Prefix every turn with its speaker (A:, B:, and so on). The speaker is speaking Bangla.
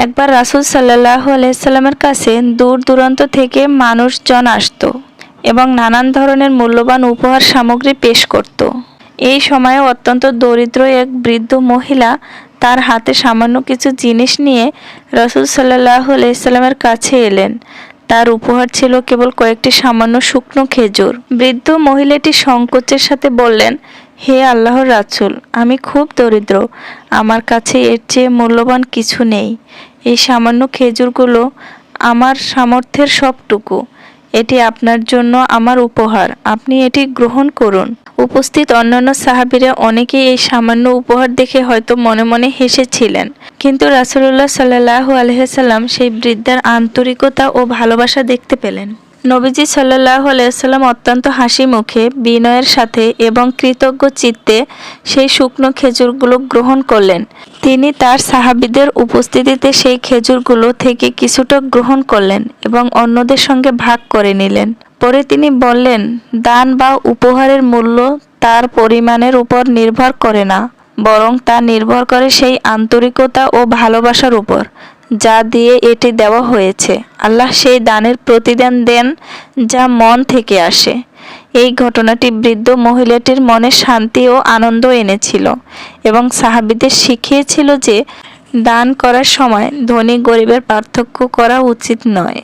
A: একবার রাসূল সাল্লাল্লাহু আলাইহি সাল্লামের কাছে দূর দূরান্ত থেকে মানুষজন আসতো এবং নানান ধরনের মূল্যবান উপহার সামগ্রী পেশ করত। এই সময়ে অত্যন্ত দরিদ্র এক বৃদ্ধ মহিলা তার হাতে সামান্য কিছু জিনিস নিয়ে রাসূল সাল্লাল্লাহু আলাইহি সাল্লামের কাছে এলেন। তার উপহার ছিল কেবল কয়েকটি সামান্য শুকনো খেজুর। বৃদ্ধ মহিলাটি সংকোচের সাথে বললেন, হে আল্লাহর রাসূল, আমি খুব দরিদ্র, আমার কাছে এর চেয়ে মূল্যবান কিছু নেই। এই সামান্য খেজুরগুলো আমার সামর্থ্যের সবটুকু। এটি আপনার জন্য আমার উপহার, আপনি এটি গ্রহণ করুন। উপস্থিত অন্যান্য সাহাবীরা অনেকেই এই সামান্য উপহার দেখে হয়তো মনে মনে হেসেছিলেন, কিন্তু রাসূলুল্লাহ সাল্লাল্লাহু আলাইহি ওয়াসাল্লাম সেই বৃদ্ধার আন্তরিকতা ও ভালোবাসা দেখতে পেলেন। নবীজি সাল্লাল্লাহু আলাইহি ওয়াসাল্লাম অত্যন্ত হাসি মুখে, বিনয়ের সাথে এবং কৃতজ্ঞ চিত্তে সেই শুকনো খেজুরগুলো গ্রহণ করলেন। তিনি তার সাহাবীদের উপস্থিতিতে সেই খেজুরগুলো থেকে কিছুটা গ্রহণ করলেন এবং অন্যদের সঙ্গে ভাগ করে নিলেন। পরে তিনি বললেন, দান বা উপহারের মূল্য তার পরিমাণের উপর নির্ভর করে না, বরং তা নির্ভর করে সেই আন্তরিকতা ও ভালোবাসার উপর যা দিয়ে এটি দেওয়া হয়েছে। আল্লাহ সেই দানের প্রতিদান দেন যা মন থেকে আসে। এই ঘটনাটি বৃদ্ধ মহিলাটির মনে শান্তি ও আনন্দ এনেছিল এবং সাহাবীদের শিখিয়েছিল যে দান করার সময় ধনী গরিবের পার্থক্য করা উচিত নয়।